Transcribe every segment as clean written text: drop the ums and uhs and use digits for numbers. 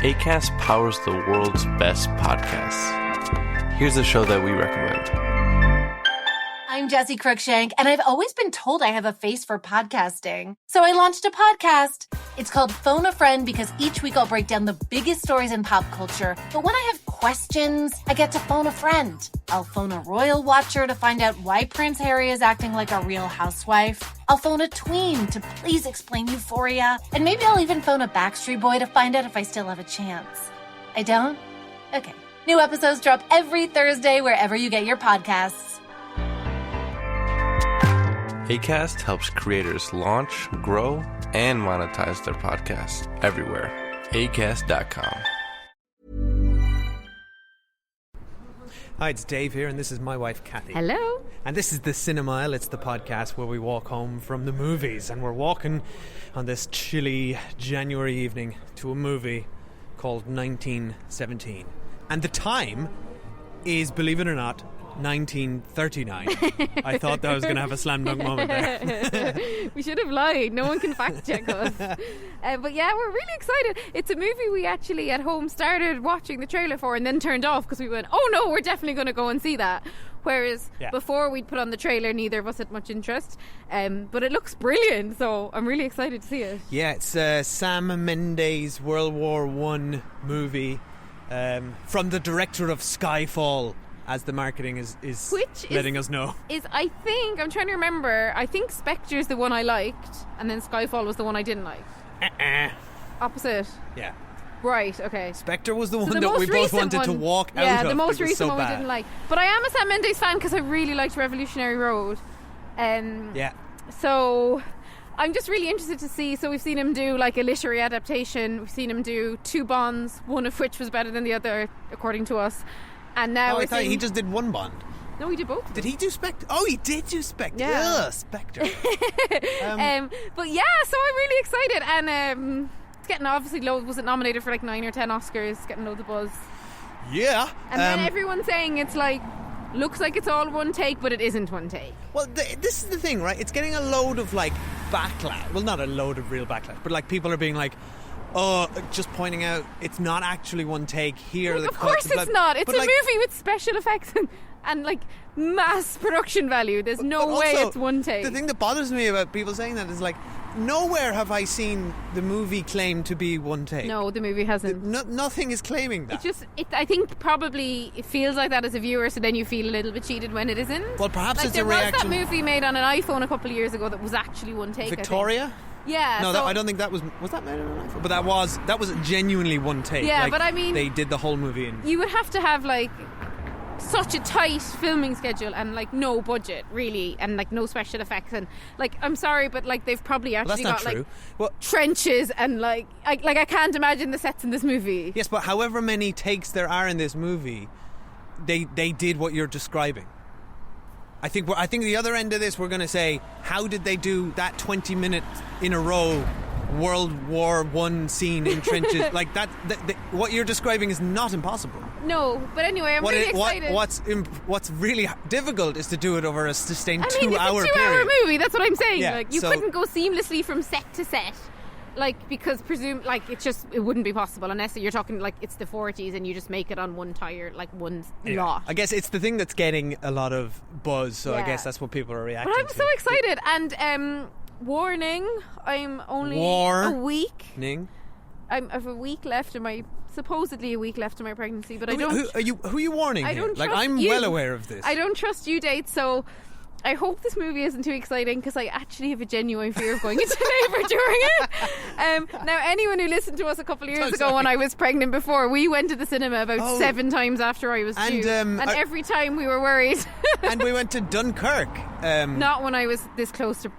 Acast powers the world's best podcasts. Here's a show that we recommend. I'm Jessie Cruikshank, and I've always been told I have a face for podcasting. So I launched a podcast. It's called Phone a Friend because each week I'll break down the biggest stories in pop culture. But when I have questions, I get to phone a friend. I'll phone a royal watcher to find out why Prince Harry is acting like a real housewife. I'll phone a tween to please explain Euphoria. And maybe I'll even phone a Backstreet Boy to find out if I still have a chance. I don't? Okay. New episodes drop every Thursday wherever you get your podcasts. Acast helps creators launch, grow, and monetize their podcasts everywhere. Acast.com. Hi, it's Dave here, and this is my wife, Cathy. Hello. And this is the Cinemile. It's the podcast where we walk home from the movies. And we're walking on this chilly January evening to a movie called 1917. And the time is, believe it or not, 1939. I thought that I was going to have a slam dunk moment there. We should have lied. No one can fact check us. But yeah, we're really excited. It's a movie we actually at home started watching the trailer for and then turned off because we went, oh no, we're definitely going to go and see that. Whereas before we'd put on the trailer, neither of us had much interest. But it looks brilliant, so I'm really excited to see it. Yeah, it's Sam Mendes' World War I movie from the director of Skyfall, as the marketing is letting us know. I think, I'm trying to remember, I think Spectre's the one I liked, and then Skyfall was the one I didn't like. Opposite. Yeah. Right, okay. Spectre was the one that we both wanted to walk out of. Yeah, the most recent one we didn't like. But I am a Sam Mendes fan because I really liked Revolutionary Road. Yeah. So I'm just really interested to see. So we've seen him do like a literary adaptation. We've seen him do 2 Bonds, one of which was better than the other, according to us. And now I thought he just did one Bond. No, he did both. Did he do Spectre? Oh, he did do Spectre. Yeah. Spectre. But yeah, so I'm really excited. And it's getting obviously loads. Was it nominated for like 9 or 10 Oscars? Getting loads of buzz. Yeah. And then everyone's saying it's like, looks like it's all one take, but it isn't one take. Well, this is the thing, right? It's getting a load of like backlash. Well, not a load of real backlash, but like people are being like, oh, just pointing out it's not actually one take here. Like, of course it's not. It's a movie with special effects and like mass production value. There's no way it's one take. The thing that bothers me about people saying that is like, nowhere have I seen the movie claim to be one take. No, the movie hasn't. Nothing is claiming that. I think probably it feels like that as a viewer, so then you feel a little bit cheated when it isn't. Well, perhaps like it's a reaction. There was that movie made on an iPhone a couple of years ago that was actually one take. Victoria? Yeah. No, I don't think that was that made on an iPhone? But that was genuinely one take. Yeah, like, but I mean, they did the whole movie in. You would have to have like such a tight filming schedule and like no budget really, and like no special effects, and like I'm sorry, but like they've probably actually got like trenches and like I can't imagine the sets in this movie. Yes, but however many takes there are in this movie, they did what you're describing. I think the other end of this, we're going to say, how did they do that 20 minutes in a row World War I scene in trenches? Like that, what you're describing is not impossible. No, but anyway, I'm really excited. What's really difficult is to do it over a sustained 2-hour period. It's a 2-hour movie, that's what I'm saying. Yeah, like you couldn't go seamlessly from set to set. Like, because it wouldn't be possible unless you're talking like it's the 40s and you just make it on one tire, like one lot. I guess it's the thing that's getting a lot of buzz, so I guess that's what people are reacting to. But I'm so excited, and warning, I'm only a week. I have a week left in my supposedly a week left in my pregnancy, but I don't. Who are you warning? I don't here? Trust I'm you. well aware of this. I don't trust you, Date. So I hope this movie isn't too exciting because I actually have a genuine fear of going into labour during it. Now, anyone who listened to us a couple of years ago when I was pregnant before, we went to the cinema about 7 times after I was due, and every time we were worried. And we went to Dunkirk. Not when I was this close to.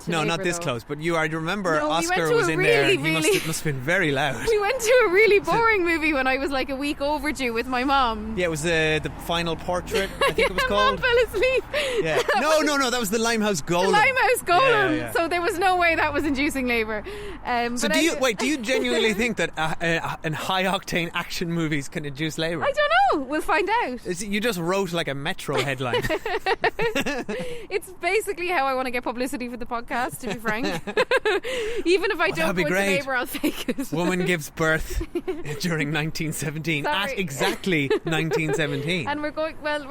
No, neighbour, not this though. close, but I remember Oscar we was in there. He must have been very loud. We went to a really boring movie when I was like a week overdue with my mum. Yeah, it was the Final Portrait, I think it was called. Mum fell asleep. Yeah. No, that was the Limehouse Golem. The Limehouse Golem. Yeah. So there was no way that was inducing labour. So do you genuinely think that high octane action movies can induce labour? I don't know. We'll find out. You just wrote like a Metro headline. It's basically how I want to get publicity for the podcast. podcast, to be frank. Even if I don't go into labour, I'll fake it. Woman gives birth during 1917 Sorry. at exactly 1917. And we're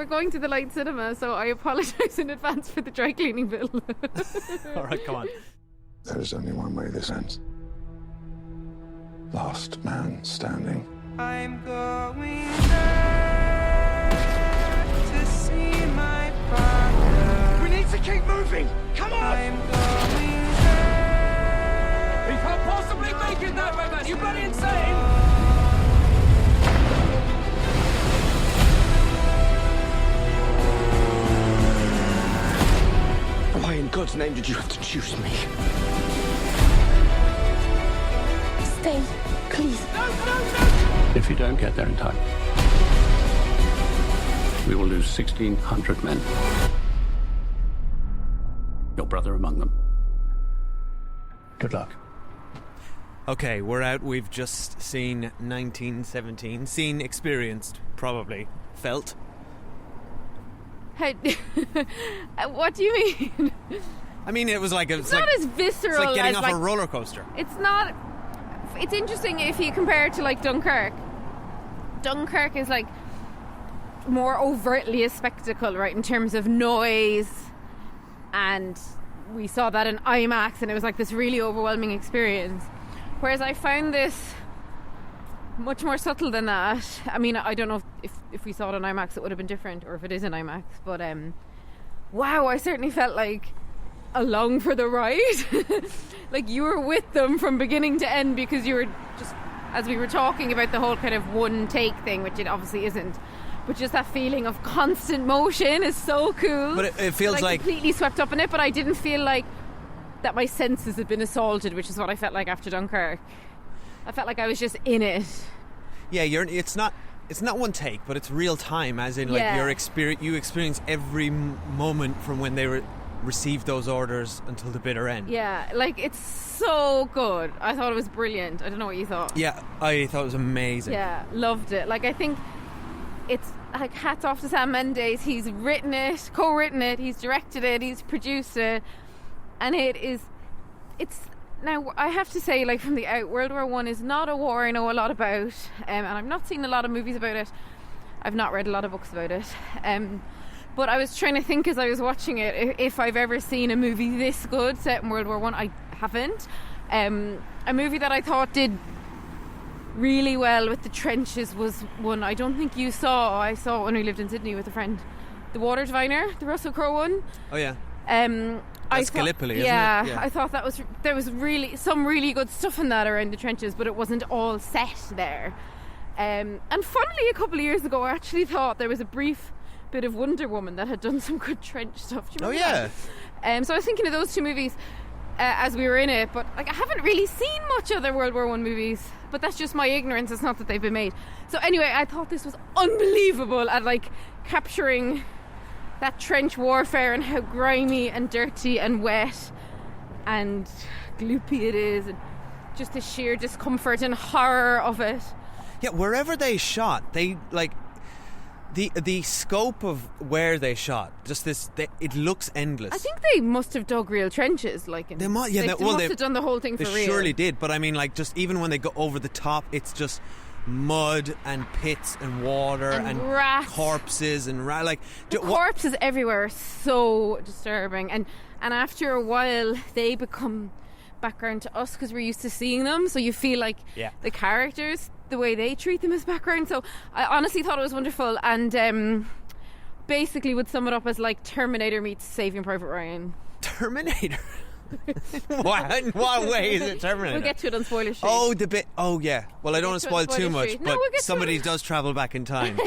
going to the Light Cinema, so I apologise in advance for the dry cleaning bill. All right, come on. There is only one way this ends. Last man standing. I'm going there to see my father. We need to keep moving! Come on! I'm going there. You can't possibly make it that way, man! You bloody insane! Why in God's name did you have to choose me? Stay, please. No! If you don't get there in time, we will lose 1,600 men. Your brother among them. Good luck. Okay, we're out. We've just seen 1917. Seen, experienced, probably. Felt. What do you mean? I mean, it was like... It's not as visceral it's like getting as off a roller coaster. It's not... It's interesting if you compare it to like Dunkirk. Dunkirk is like more overtly a spectacle, right, in terms of noise, and we saw that in IMAX and it was like this really overwhelming experience, whereas I found this much more subtle than that. I mean, I don't know if we saw it in IMAX it would have been different, or if it is in IMAX, but wow, I certainly felt like along for the ride. Like you were with them from beginning to end, because you were just, as we were talking about the whole kind of one take thing, which it obviously isn't, but just that feeling of constant motion is so cool. But it feels like completely swept up in it, but I didn't feel like that my senses had been assaulted, which is what I felt like after Dunkirk. I felt like I was just in it. Yeah, it's not one take, but it's real time, as in like you experience every moment from when they received those orders until the bitter end. Yeah, like it's so good. I thought it was brilliant. I don't know what you thought. Yeah, I thought it was amazing. Yeah, loved it. Like I think it's like hats off to Sam Mendes. He's written it, co-written it, he's directed it, he's produced it, and it's now I have to say, like from the out, World War I is not a war I know a lot about, and I've not seen a lot of movies about it. I've not read a lot of books about it. But I was trying to think as I was watching it if I've ever seen a movie this good set in World War I. I haven't. A movie that I thought did really well with the trenches was one I don't think you saw. I saw it when we lived in Sydney with a friend. The Water Diviner, the Russell Crowe one. Oh yeah. That's Gallipoli, isn't it? Yeah, I thought there was really some really good stuff in that around the trenches, but it wasn't all set there. And funnily, a couple of years ago, I actually thought there was a brief bit of Wonder Woman that had done some good trench stuff. Do you remember that? So I was thinking of those two movies as we were in it, but like I haven't really seen much other World War I movies, but that's just my ignorance. It's not that they've been made. So anyway, I thought this was unbelievable at like capturing that trench warfare and how grimy and dirty and wet and gloopy it is, and just the sheer discomfort and horror of it. Yeah, wherever they shot, they like the scope of where they shot. Just it looks endless. I think they must have dug real trenches, like they must. Yeah, they must have done the whole thing for real. They surely did, but I mean, like, just even when they go over the top, it's just mud and pits and water and rats. Corpses and like the corpses everywhere are so disturbing, and after a while they become background to us because we're used to seeing them, so you feel like the characters, the way they treat them as background. So I honestly thought it was wonderful, and basically would sum it up as like Terminator meets Saving Private Ryan. Terminator? In what way is it Terminator? We'll get to it on Spoiler Street. Oh, the bit. Oh, yeah. Well, I don't want to spoil too much, but somebody does travel back in time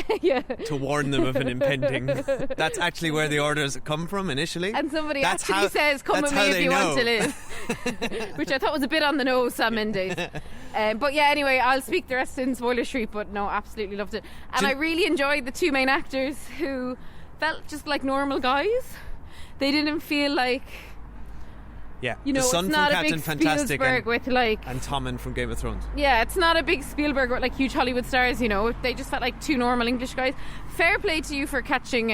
to warn them of an impending. That's actually where the orders come from initially. And somebody actually says, "Come with me if you want to live," which I thought was a bit on the nose, Sam Mendes. But yeah, anyway, I'll speak the rest in Spoiler Street. But no, absolutely loved it, and I really enjoyed the two main actors who felt just like normal guys. They didn't feel like Yeah, You know, the son it's from not a Captain big Fantastic Spielberg with like... and Tommen from Game of Thrones. Yeah, it's not a big Spielberg with like huge Hollywood stars, you know. They just felt like two normal English guys. Fair play to you for catching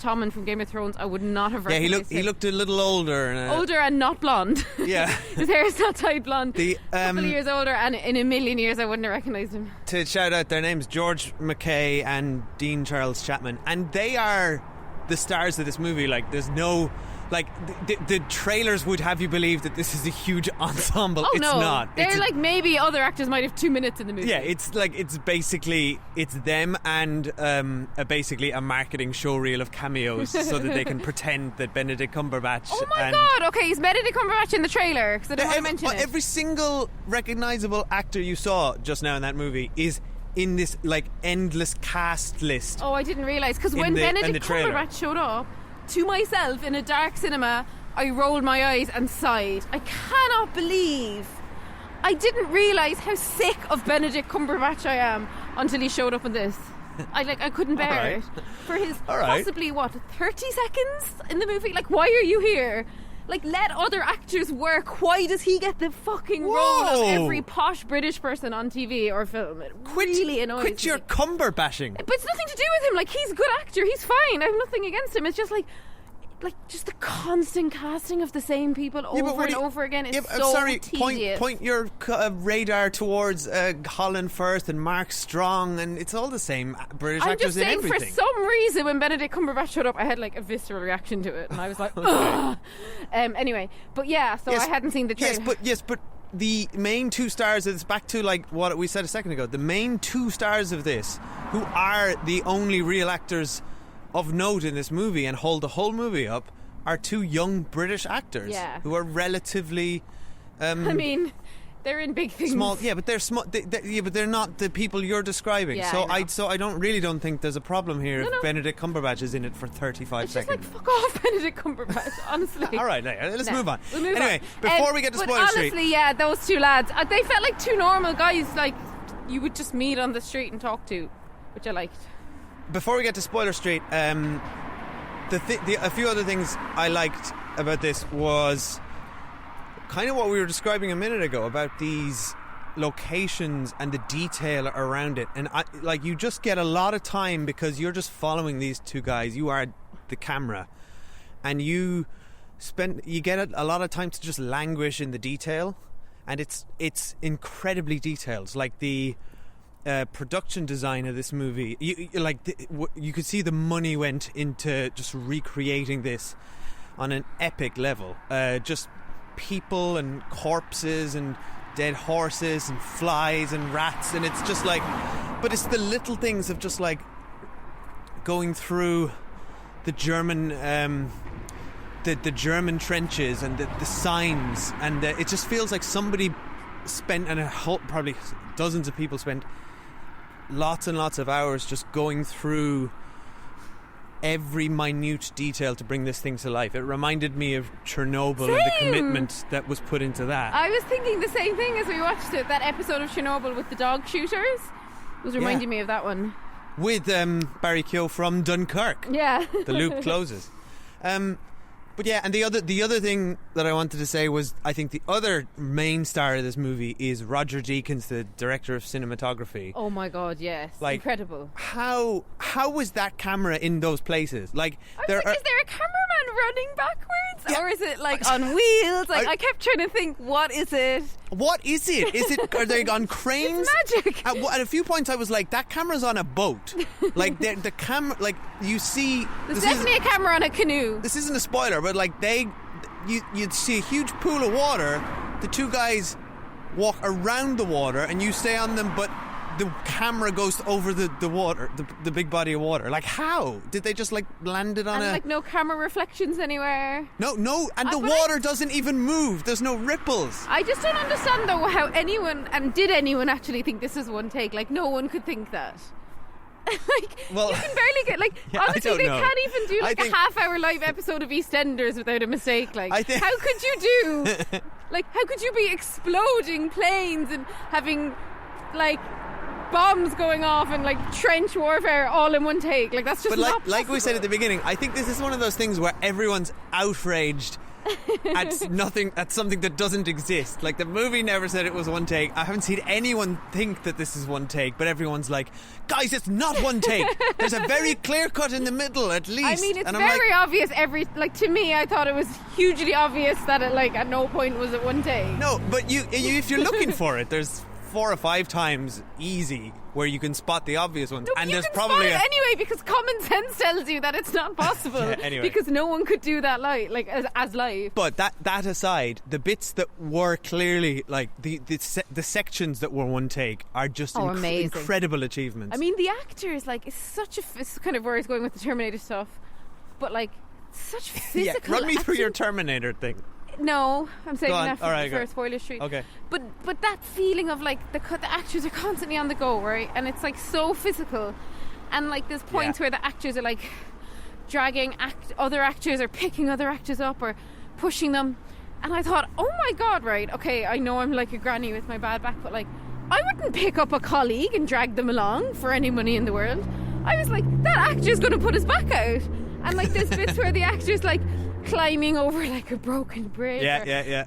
Tommen from Game of Thrones. I would not have recognized him. He looked a little older. Older and not blonde. Yeah. His hair is not dyed blonde. A couple of years older, and in a million years I wouldn't have recognised him. To shout out their names, George McKay and Dean Charles Chapman. And they are the stars of this movie. Like, there's no... Like, the trailers would have you believe that this is a huge ensemble. Oh, it's no. not. They're it's like maybe other actors might have 2 minutes in the movie. Yeah, it's basically them and basically a marketing showreel of cameos so that they can pretend that Benedict Cumberbatch. Oh my god! Okay, is Benedict Cumberbatch in the trailer? Because I don't want to mention it. Every single recognisable actor you saw just now in that movie is in this like endless cast list. Oh, I didn't realise, because when Benedict Cumberbatch showed up, to myself in a dark cinema, I rolled my eyes and sighed. I cannot believe I didn't realise how sick of Benedict Cumberbatch I am until he showed up in this. I couldn't bear it. For his possibly 30 seconds in the movie. Like, why are you here? Like, let other actors work. Why does he get the fucking role of every posh British person on TV or film? It really annoys me. Quit your Cumberbashing. But it's nothing to do with him. Like, he's a good actor. He's fine. I have nothing against him. It's just like just the constant casting of the same people over and over again is so tedious. Point your radar towards Colin Firth and Mark Strong, and it's all the same British actors in everything. I'm just saying, for some reason, when Benedict Cumberbatch showed up, I had like a visceral reaction to it, and I was like, ugh. Anyway, but yeah, so I hadn't seen the trailer. Yes, but the main two stars of this, back to like what we said a second ago, the main two stars of this, who are the only real actors of note in this movie and hold the whole movie up, are two young British actors who are relatively I mean, they're in big things. Small, but they're small. But they're not the people you're describing. Yeah, I don't think there's a problem here if Benedict Cumberbatch is in it for 35 seconds. Just like, fuck off, Benedict Cumberbatch. Honestly. All right, let's move on. We'll move anyway, on. before we get to spoiler street, honestly, yeah, those two lads, they felt like two normal guys, like you would just meet on the street and talk to, which I liked. Before we get to spoiler street, a few other things I liked about this was kind of what we were describing a minute ago about these locations and the detail around it. And you just get a lot of time because you're just following these two guys. You are the camera, and you get a lot of time to just languish in the detail, and it's incredibly detailed. Like the production design of this movie, you could see the money went into just recreating this on an epic level. Just people and corpses and dead horses and flies and rats, and it's just like, but it's the little things of just like going through the German the German trenches and the signs, and it just feels like somebody spent, and probably dozens of people spent lots and lots of hours just going through every minute detail to bring this thing to life. It reminded me of Chernobyl and the commitment that was put into that. I was thinking the same thing as we watched it. That episode of Chernobyl with the dog shooters was reminding me of that one. With Barry Keogh from Dunkirk. Yeah. The loop closes. But yeah, and the other thing that I wanted to say was, I think the other main star of this movie is Roger Deakins, the director of cinematography. Oh my god, yes. Like, incredible. How was that camera in those places? Like, is there a cameraman running backwards? Yeah. Or is it like on wheels? Like, I kept trying to think, what is it? What is it? Are they on cranes? It's magic. At a few points I was like, that camera's on a boat. Like, the camera, like, you see... There's definitely a camera on a canoe. This isn't a spoiler, but like, you'd see a huge pool of water. The two guys walk around the water and you stay on them, but the camera goes over the water, the big body of water. Like, how did they just like land it on like no camera reflections anywhere? No, and the water doesn't even move. There's no ripples. I just don't understand though how did anyone actually think this was one take? Like, no one could think that. Like, you can barely get, like, honestly, they can't even do like a half-hour live episode of EastEnders without a mistake. Like, how could you do? Like, how could you be exploding planes and having like bombs going off and like trench warfare all in one take? Like, that's just not possible. Like we said at the beginning, I think this is one of those things where everyone's outraged at something that doesn't exist. Like, the movie never said it was one take. I haven't seen anyone think that this is one take, but everyone's like, guys, it's not one take. There's a very clear cut in the middle, at least. I mean, it's very obvious. To me, I thought it was hugely obvious that it, like, at no point was it one take. No, but you if you're looking for it, there's 4 or 5 times easy where you can spot the obvious ones. No, and you there's can probably spot it anyway, because common sense tells you that it's not possible. Yeah, anyway. Because no one could do that as live. But that aside, the bits that were clearly like the sections that were one take are just amazing. Incredible achievements. I mean, the actors, like, it's kind of where I was going with the Terminator stuff, but like such physical. Run me through action. your Terminator thing. No, I'm saving that for spoiler street. Okay. But that feeling of like the actors are constantly on the go, right? And it's like so physical, and like there's points where the actors are like dragging other actors or picking other actors up or pushing them, and I thought, oh my god, right? Okay, I know I'm like a granny with my bad back, but like I wouldn't pick up a colleague and drag them along for any money in the world. I was like, that actor's going to put his back out, and like there's bits where the actor's like climbing over like a broken bridge. Yeah.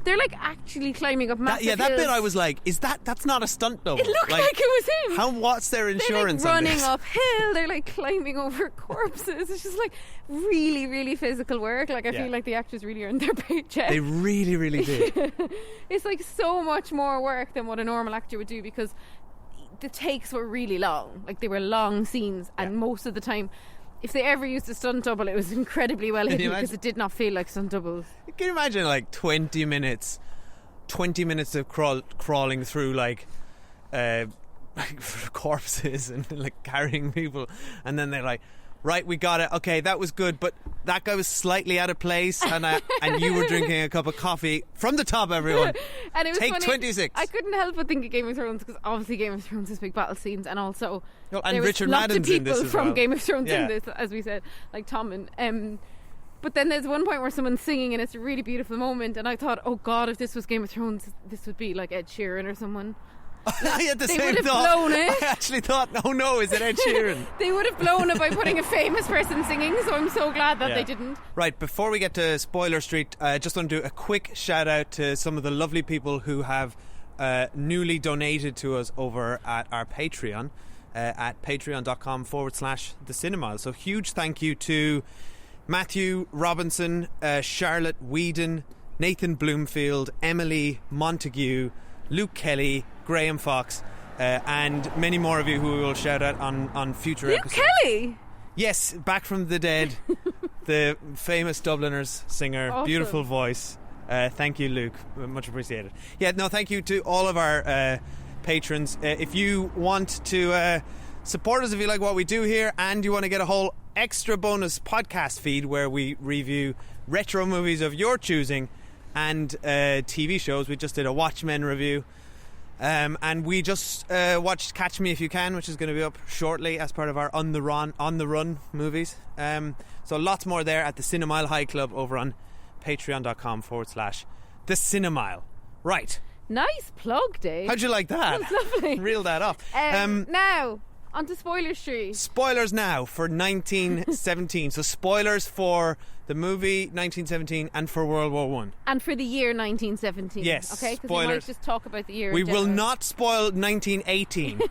They're like actually climbing up massive hills. That bit I was like, that's not a stunt though. It looked like it was him. What's their insurance they're like on running this? uphill, they're like climbing over corpses. It's just like really, really physical work. Like I feel like the actors really earned their paycheck. They really, really did. It's like so much more work than what a normal actor would do, because the takes were really long. Like they were long scenes, and most of the time, if they ever used a stunt double, it was incredibly well hidden, because it did not feel like stunt doubles. Can you imagine like 20 minutes of crawling through like corpses and like carrying people, and then they're like, right, we got it. Okay, that was good, but that guy was slightly out of place, and you were drinking a cup of coffee from the top, everyone. And it was Take funny, 26. I couldn't help but think of Game of Thrones, because obviously Game of Thrones has big battle scenes, and also and there Richard was lots Madden's of in this people as from well. Game of Thrones in this, as we said, like Tom and but then there's one point where someone's singing and it's a really beautiful moment, and I thought, oh god, if this was Game of Thrones, this would be like Ed Sheeran or someone. I had the They same would have thought. blown it. I actually thought, oh no, is it Ed Sheeran? They would have blown it by putting a famous person singing, so I'm so glad that they didn't. Right, before we get to Spoiler Street, I just want to do a quick shout out to some of the lovely people who have newly donated to us over at our Patreon, at patreon.com/The Cinema. So huge thank you to Matthew Robinson, Charlotte Whedon, Nathan Bloomfield, Emily Montague, Luke Kelly, Graham Fox, and many more of you who we will shout out on future episodes. Luke Kelly? Yes, back from the dead. The famous Dubliners singer. Awesome. Beautiful voice. Thank you, Luke. Much appreciated. Yeah, no, thank you to all of our patrons. If you want to support us, if you like what we do here, and you want to get a whole extra bonus podcast feed where we review retro movies of your choosing and TV shows. We just did a Watchmen review, and we just watched Catch Me If You Can, which is going to be up shortly as part of our On the Run movies. So lots more there at the Cinemile High Club over on patreon.com/The Cinemile. Right. Nice plug, Dave. How'd you like that? That's lovely. Reel that off. Now, on to Spoiler Street. Spoilers now for 1917. So spoilers for the movie 1917 and for World War One. And for the year 1917. Yes, Okay, because we spoilers. might just talk about the year We in will general. not spoil 1918.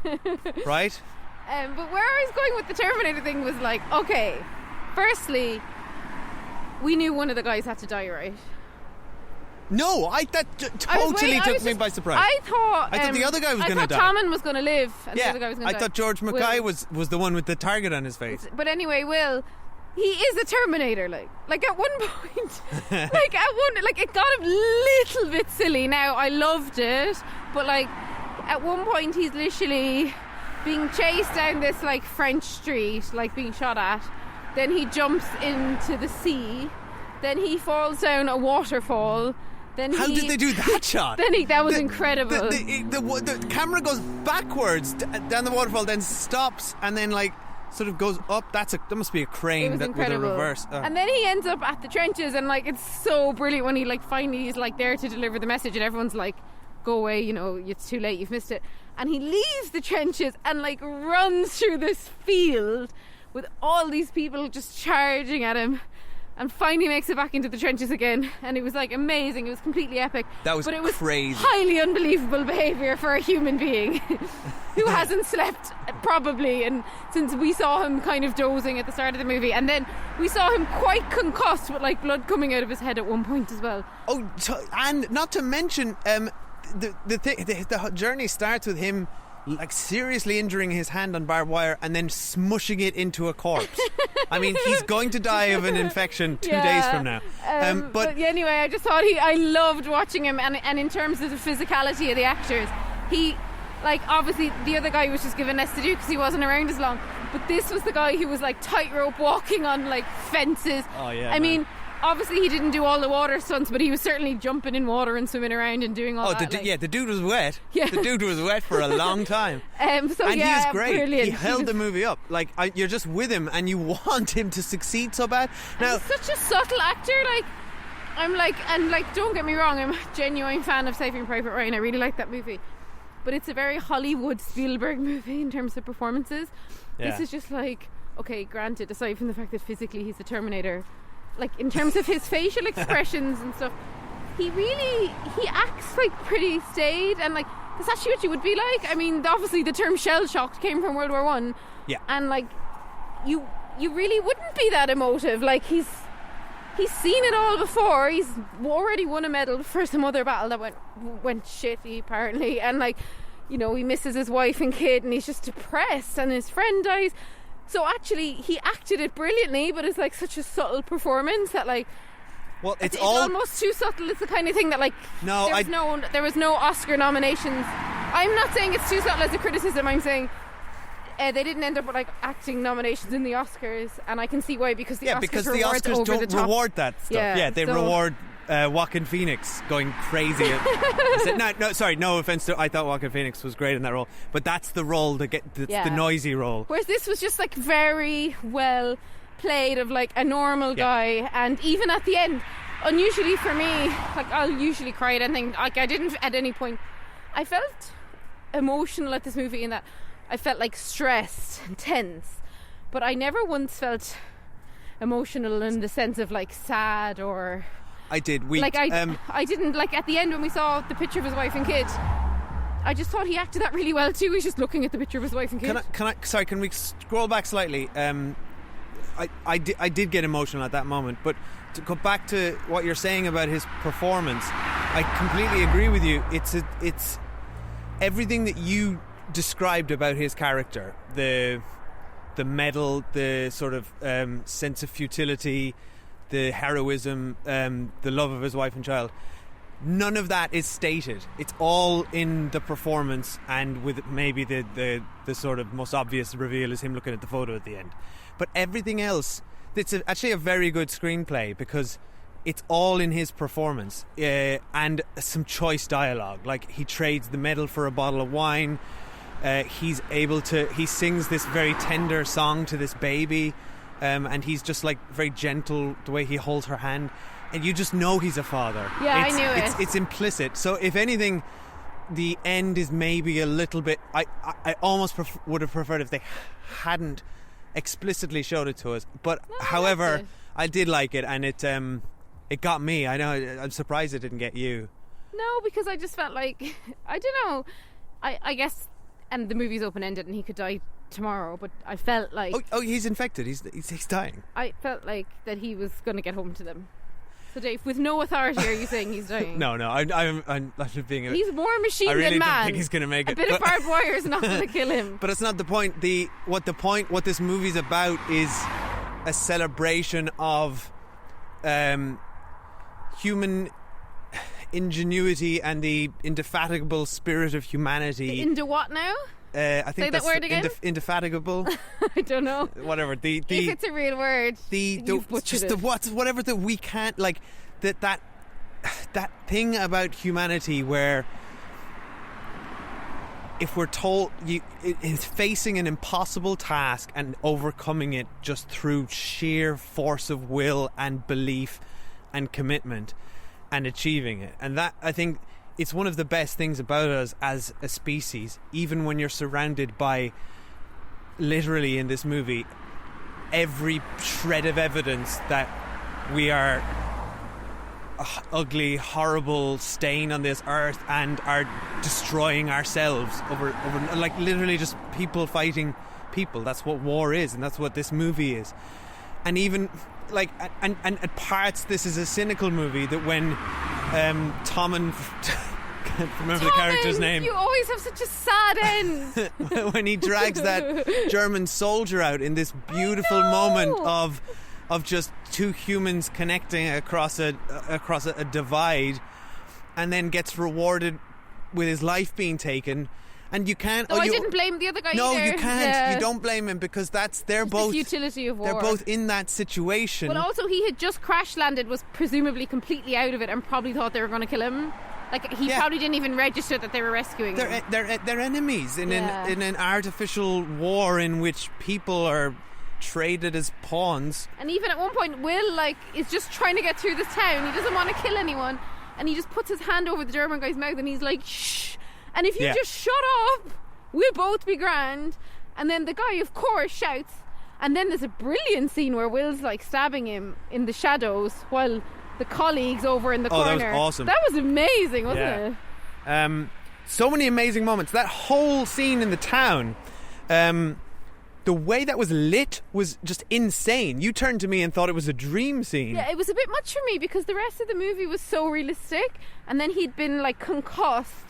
Right? But where I was going with the Terminator thing was like, okay, firstly, we knew one of the guys had to die, right? No, that totally took me by surprise. I thought the other guy was going to die. I thought Tommen was going to live, and the Yeah, other guy was going to die. I thought George Mackay was the one with the target on his face. But anyway, Will, he is a Terminator. Like at one point, it got a little bit silly. Now I loved it, but like at one point he's literally being chased down this like French street, like being shot at. Then he jumps into the sea. Then he falls down a waterfall. How did they do that shot? That was incredible. The camera goes backwards down the waterfall, then stops, and then like sort of goes up. That must be a crane with a reverse. And then he ends up at the trenches, and like it's so brilliant when he like finally he's like there to deliver the message, and everyone's like, "Go away, it's too late, you've missed it." And he leaves the trenches and like runs through this field with all these people just charging at him. and finally makes it back into the trenches again, and it was like amazing. It was completely epic. That was but it was crazy. Highly unbelievable behaviour for a human being who hasn't slept probably, and since we saw him kind of dozing at the start of the movie, and then we saw him quite concussed with like blood coming out of his head at one point as well. Oh, and not to mention, the journey starts with him like seriously injuring his hand on barbed wire and then smushing it into a corpse. I mean, he's going to die of an infection 2 days from now. But anyway, I just thought I loved watching him, and in terms of the physicality of the actors, he, like, obviously the other guy was just given less to do because he wasn't around as long, but this was the guy who was like tightrope walking on like fences. Oh yeah, I mean, obviously he didn't do all the water stunts, but he was certainly jumping in water and swimming around and doing all that. The dude was wet. Yeah. The dude was wet for a long time. And he is great. Brilliant. He held the movie up. Like, you're just with him and you want him to succeed so bad. Now, he's such a subtle actor. Don't get me wrong, I'm a genuine fan of Saving Private Ryan. I really like that movie, but it's a very Hollywood Spielberg movie in terms of performances. Yeah. This is just like, okay, granted, aside from the fact that physically he's the Terminator, like in terms of his facial expressions and stuff, he acts like pretty staid, and like that's actually what you would be like. I mean, obviously the term shell shocked came from World War One. Yeah. And like you really wouldn't be that emotive. Like he's seen it all before. He's already won a medal for some other battle that went shitty apparently, and like, you know, he misses his wife and kid and he's just depressed and his friend dies. So actually he acted it brilliantly, but it's like such a subtle performance that like, well, it's almost too subtle. It's the kind of thing that like, there was no Oscar nominations. I'm not saying it's too subtle as a criticism. I'm saying they didn't end up with like acting nominations in the Oscars, and I can see why, because the Oscars don't reward that stuff. Yeah, they reward Joaquin Phoenix going crazy. No offense to, I thought Joaquin Phoenix was great in that role, but that's the role the noisy role. Whereas this was just like very well played of like a normal guy, and even at the end, unusually for me, like I'll usually cry at anything. Like I didn't at any point. I felt emotional at this movie in that I felt like stressed and tense, but I never once felt emotional in the sense of like sad or. I did. I didn't, like at the end when we saw the picture of his wife and kid, I just thought he acted that really well too. He's just looking at the picture of his wife and kid. Can we scroll back slightly? I did get emotional at that moment, but to go back to what you're saying about his performance, I completely agree with you. It's everything that you described about his character, the medal, the sort of sense of futility, the heroism, the love of his wife and child. None of that is stated. It's all in the performance, and with maybe the sort of most obvious reveal is him looking at the photo at the end. But everything else, it's actually a very good screenplay because it's all in his performance and some choice dialogue. Like, he trades the medal for a bottle of wine. He sings this very tender song to this baby, and he's just like very gentle the way he holds her hand, and you just know he's a father. Yeah, I knew it. It's implicit. So if anything, the end is maybe a little bit. I almost would have preferred if they hadn't explicitly showed it to us. But however, I did like it, and it got me. I know. I'm surprised it didn't get you. No, because I just felt like, I don't know. I guess, and the movie's open ended, and he could die tomorrow. But I felt like, oh, he's infected. He's dying. I felt like that he was going to get home to them. So Dave, with no authority, are you saying he's dying? No, I'm just being. He's more machine than man. I really don't think he's going to make it. A bit of barbed wire is not going to kill him. But it's not the point. What this movie's about is a celebration of human ingenuity and the indefatigable spirit of humanity. Into what now? I think say that word again. Indefatigable. I don't know. Whatever. If it's a real word. Whatever that we can't, like, that thing about humanity where if we're told it's facing an impossible task and overcoming it just through sheer force of will and belief and commitment and achieving it. And that, I think, it's one of the best things about us as a species, even when you're surrounded by, literally in this movie, every shred of evidence that we are a ugly, horrible stain on this earth and are destroying ourselves over like literally just people fighting people. That's what war is, and that's what this movie is. And even like and at parts this is a cynical movie that when Tom and can't remember the character's name. You always have such a sad end. When he drags that German soldier out in this beautiful moment of just two humans connecting across a divide, and then gets rewarded with his life being taken. And you can't. I didn't blame the other guy. No, either. you can't. Yeah. You don't blame him because they're both the futility of war. They're both in that situation. Well, also he had just crash landed, was presumably completely out of it, and probably thought they were going to kill him. Like he probably didn't even register that they were rescuing him. They're enemies in an artificial war in which people are traded as pawns. And even at one point, Will is just trying to get through this town. He doesn't want to kill anyone, and he just puts his hand over the German guy's mouth, and he's like, "Shh." And if you just shut up, we'll both be grand. And then the guy, of course, shouts. And then there's a brilliant scene where Will's stabbing him in the shadows while the colleague's over in the corner. That was awesome. That was amazing, wasn't it? So many amazing moments. That whole scene in the town, the way that was lit was just insane. You turned to me and thought it was a dream scene. Yeah, it was a bit much for me because the rest of the movie was so realistic. And then he'd been concussed.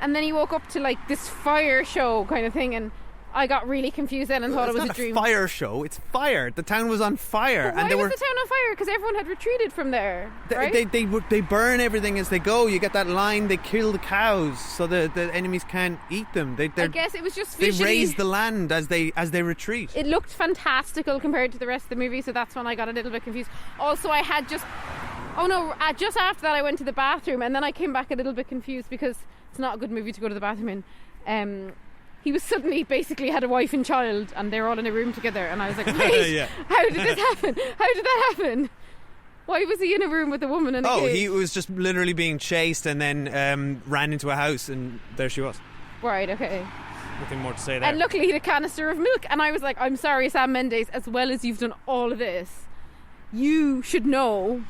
And then he woke up to this fire show kind of thing, and I got really confused then and thought it was a dream. It's not a fire show. It's fire. The town was on fire. But why was the town on fire? Because everyone had retreated from there. Right? They burn everything as they go. You get that line. They kill the cows so the enemies can't eat them. I guess it was just visually, they raise the land as they retreat. It looked fantastical compared to the rest of the movie, so that's when I got a little bit confused. Also, I had just after that I went to the bathroom, and then I came back a little bit confused because it's not a good movie to go to the bathroom in. He was suddenly basically had a wife and child, and they were all in a room together, and I was like, wait, How did this happen? How did that happen? Why was he in a room with a woman and a kid? He was just literally being chased and then ran into a house, and there she was. Right, okay. Nothing more to say there. And luckily he had a canister of milk, and I was like, I'm sorry, Sam Mendes, as well as you've done all of this, you should know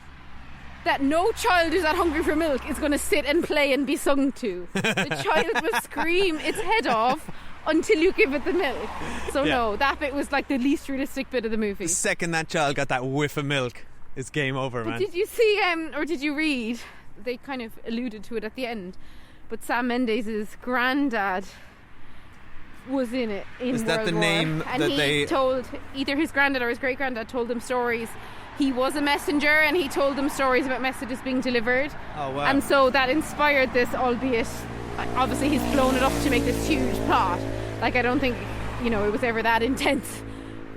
that no child who's that hungry for milk is going to sit and play and be sung to. The child will scream its head off until you give it the milk. So no, that bit was the least realistic bit of the movie. The second that child got that whiff of milk, it's game over, man. Did you see, or did you read, they kind of alluded to it at the end, but Sam Mendes' granddad was in it in Is World that the War. name and that he told either his granddad or his great granddad told them stories. He was a messenger, and he told them stories about messages being delivered. Oh wow. And so that inspired this, albeit obviously he's blown it up to make this huge plot. I don't think it was ever that intense,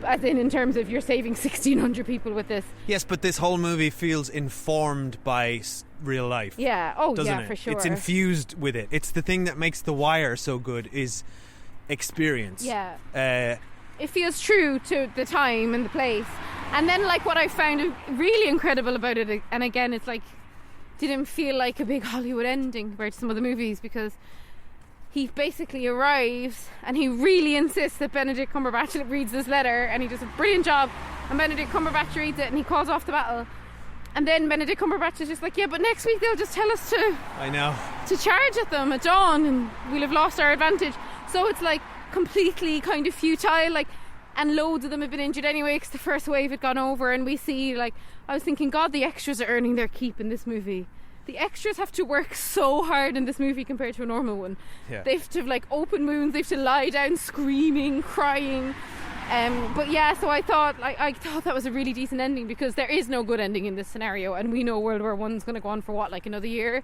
as in terms of you're saving 1,600 people with this. Yes, but this whole movie feels informed by real life. Yeah. Oh yeah, it? for sure. It's infused with it. It's the thing that makes The Wire so good is experience. Yeah. It feels true to the time and the place. And then what I found really incredible about it, and again it's didn't feel like a big Hollywood ending compared to some of the movies, because he basically arrives and he really insists that Benedict Cumberbatch reads this letter, and he does a brilliant job, and Benedict Cumberbatch reads it and he calls off the battle, and then Benedict Cumberbatch is just but next week they'll just tell us to charge at them at dawn and we'll have lost our advantage. So it's completely kind of futile, and loads of them have been injured anyway because the first wave had gone over, and we see I was thinking, God, the extras are earning their keep in this movie. The extras have to work so hard in this movie compared to a normal one. They have to have open wounds, they have to lie down screaming, crying, but yeah, so I thought that was a really decent ending, because there is no good ending in this scenario, and we know World War I's going to go on for another year.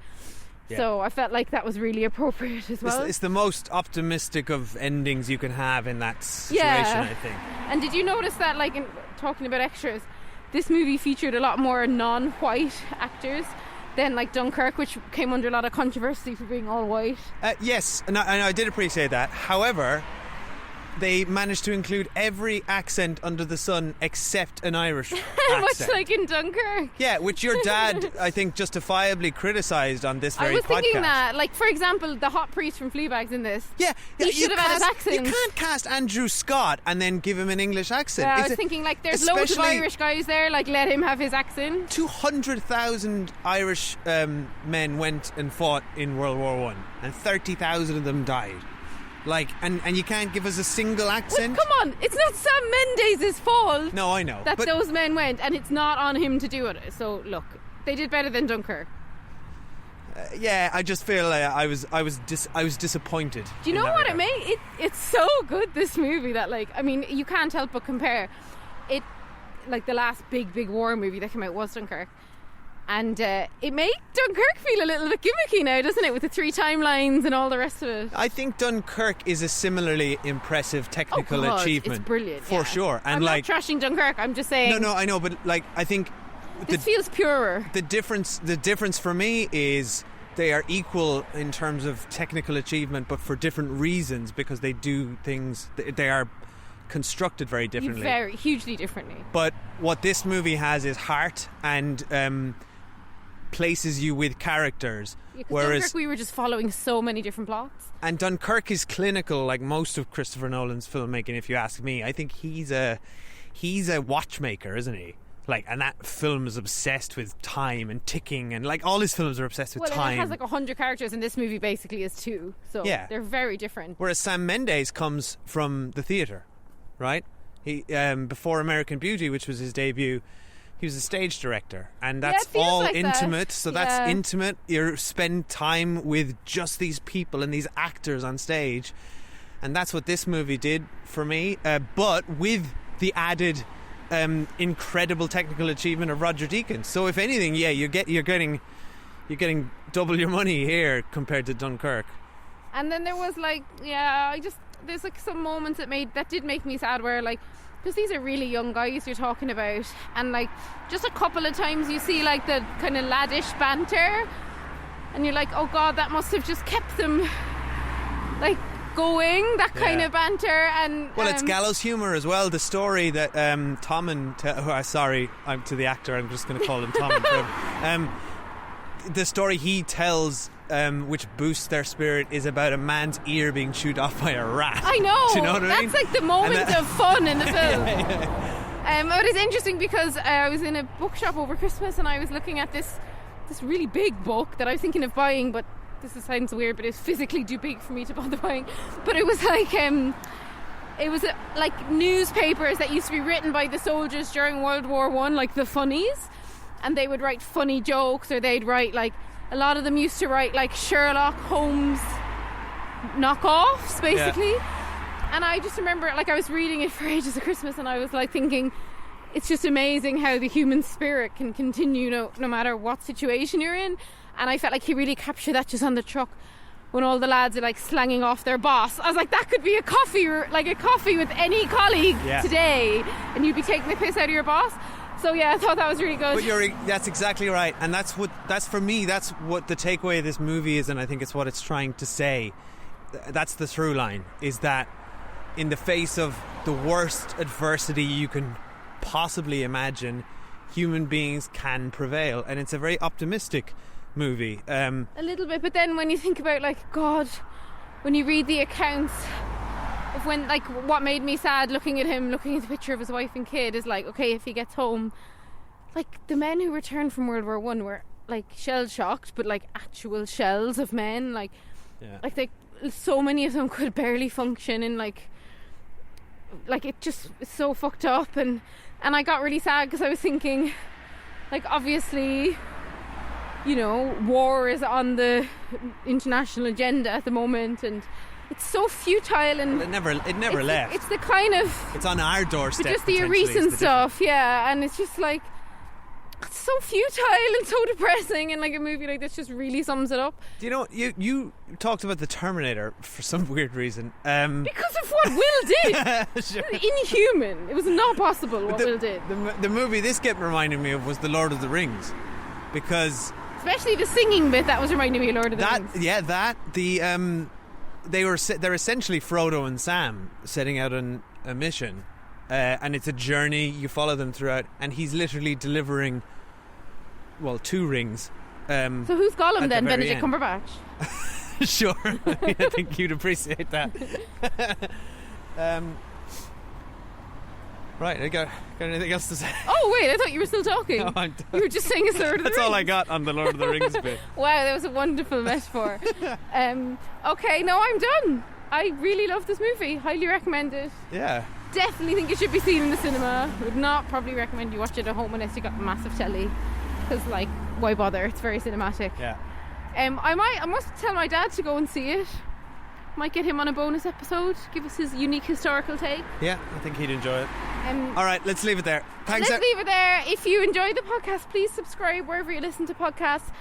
Yeah. So I felt like that was really appropriate as well. It's the most optimistic of endings you can have in that situation, I think. And did you notice that, in talking about extras, this movie featured a lot more non-white actors than Dunkirk, which came under a lot of controversy for being all white? Yes, and I did appreciate that. However, they managed to include every accent under the sun except an Irish accent. Much like in Dunkirk. Yeah, which your dad, I think, justifiably criticised on this very podcast. I was thinking that, like, for example, the hot priest from Fleabag's in this. Yeah, he should have had his accent. You can't cast Andrew Scott and then give him an English accent. Yeah, I was thinking, like, there's loads of Irish guys there, like, let him have his accent. 200,000 Irish men went and fought in World War I, and 30,000 of them died. Like, and you can't give us a single accent? Well, come on, it's not Sam Mendes' fault. No, I know. That those men went, and it's not on him to do it. So, look, they did better than Dunkirk. Yeah, I just feel I was disappointed. Do you know what it made? It's so good, this movie, that, like, I mean, you can't help but compare it. Like, the last big war movie that came out was Dunkirk. And it made Dunkirk feel a little bit gimmicky now, doesn't it? With the 3 timelines and all the rest of it. I think Dunkirk is a similarly impressive technical achievement. It's brilliant. For sure. And I'm not trashing Dunkirk, I'm just saying. No, I know, but like, I think this feels purer. The difference for me is they are equal in terms of technical achievement, but for different reasons, because they do things, they are constructed very differently. Hugely differently. But what this movie has is heart and places you with characters. Yeah, whereas Dunkirk, we were just following so many different plots. And Dunkirk is clinical, like most of Christopher Nolan's filmmaking, if you ask me. I think he's a watchmaker, isn't he? Like, and that film is obsessed with time and ticking, and like all his films are obsessed with time. Well, it has like 100 characters, and this movie basically is 2, so yeah, they're very different. Whereas Sam Mendes comes from the theatre, right? He before American Beauty, which was his debut, he was a stage director, and that's all like intimate. So that's intimate. You spend time with just these people and these actors on stage, and that's what this movie did for me. But with the added incredible technical achievement of Roger Deakins. So if anything, yeah, you're getting double your money here compared to Dunkirk. And then there was like, there's like some moments that did make me sad, where like, because these are really young guys you're talking about, and like just a couple of times you see like the kind of laddish banter, and you're like, oh god, that must have just kept them like going, that kind of banter. And well, it's gallows humour as well. The story that I'm to the actor, I'm just going to call him Tom. The story he tells, which boosts their spirit, is about a man's ear being chewed off by a rat. I know. Do you know what I mean? That's like the moment of fun in the film. It is interesting because I was in a bookshop over Christmas, and I was looking at this really big book that I was thinking of buying, but sounds weird, but it's physically too big for me to bother buying. But it was like like newspapers that used to be written by the soldiers during World War I, like the funnies, and they would write funny jokes, or they'd write like, a lot of them used to write like Sherlock Holmes knockoffs, basically. Yeah. And I just remember, like, I was reading it for ages at Christmas, and I was like thinking, it's just amazing how the human spirit can continue no matter what situation you're in. And I felt like he really captured that just on the truck, when all the lads are like slanging off their boss. I was like, that could be a coffee with any colleague today, and you'd be taking the piss out of your boss. So yeah, I thought that was really good. But that's exactly right, and that's what the takeaway of this movie is, and I think it's what it's trying to say. That's the through line, is that in the face of the worst adversity you can possibly imagine, human beings can prevail, and it's a very optimistic movie. A little bit, but then when you think about, like, God, when you read the accounts of when, like, what made me sad looking at the picture of his wife and kid is like, okay, if he gets home, like, the men who returned from World War I were like shell shocked, but like actual shells of men, like so many of them could barely function, and like it just is so fucked up, and I got really sad because I was thinking, like, obviously, you know, war is on the international agenda at the moment, and it's so futile, and it never left. It's the kind of, it's on our doorstep. But just the recent stuff, and it's just like, it's so futile and so depressing, and like a movie like this just really sums it up. Do you know, you talked about the Terminator for some weird reason. Because of what Will did. Sure. Inhuman. It was not possible what Will did. The movie this kept reminding me of was The Lord of the Rings, because especially the singing bit, that was reminding me of Lord of the Rings. Yeah, they're essentially Frodo and Sam setting out on a mission, and it's a journey. You follow them throughout, and he's literally delivering, 2 rings. So who's Gollum then? Benedict end. Cumberbatch? Sure. I think you'd appreciate that. Right, I got anything else to say? Oh wait, I thought you were still talking. No, I'm done. You were just saying a Lord of the Rings. That's all I got on the Lord of the Rings bit. Wow, that was a wonderful metaphor. Okay, no, I'm done. I really love this movie. Highly recommend it. Yeah. Definitely think it should be seen in the cinema. Would not probably recommend you watch it at home unless you got a massive telly, because why bother? It's very cinematic. Yeah. I must tell my dad to go and see it. Might get him on a bonus episode, give us his unique historical take. Yeah, I think he'd enjoy it. All right, let's leave it there. Thanks. Let's leave it there. If you enjoy the podcast, please subscribe wherever you listen to podcasts.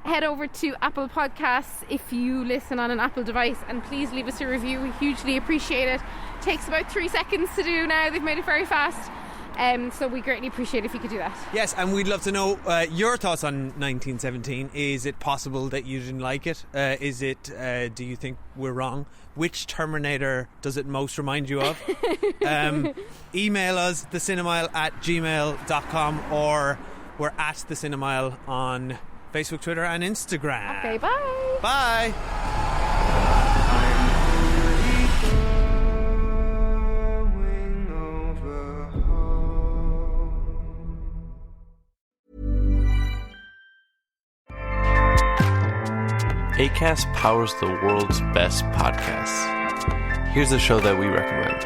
Head over to Apple Podcasts if you listen on an Apple device, and please leave us a review. We hugely appreciate it. Takes about 3 seconds to do now. They've made it very fast. So we greatly appreciate if you could do that. Yes, and we'd love to know your thoughts on 1917. Is it possible that you didn't like it? Is it? Do you think we're wrong? Which Terminator does it most remind you of? Email us, thecinemile@gmail.com, or we're at The Cinemile on Facebook, Twitter and Instagram. Okay, bye. Bye. Acast powers the world's best podcasts. Here's a show that we recommend.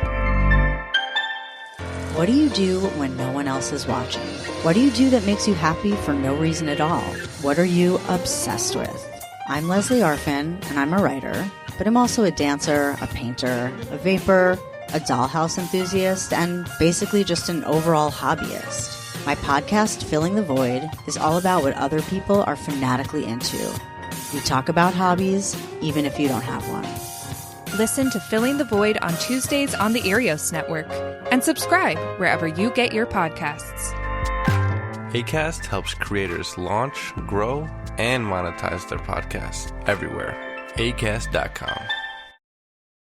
What do you do when no one else is watching? What do you do that makes you happy for no reason at all? What are you obsessed with? I'm Leslie Arfin, and I'm a writer, but I'm also a dancer, a painter, a vapor, a dollhouse enthusiast, and basically just an overall hobbyist. My podcast, Filling the Void, is all about what other people are fanatically into. We talk about hobbies, even if you don't have one. Listen to Filling the Void on Tuesdays on the Erios Network, and subscribe wherever you get your podcasts. Acast helps creators launch, grow, and monetize their podcasts everywhere. Acast.com.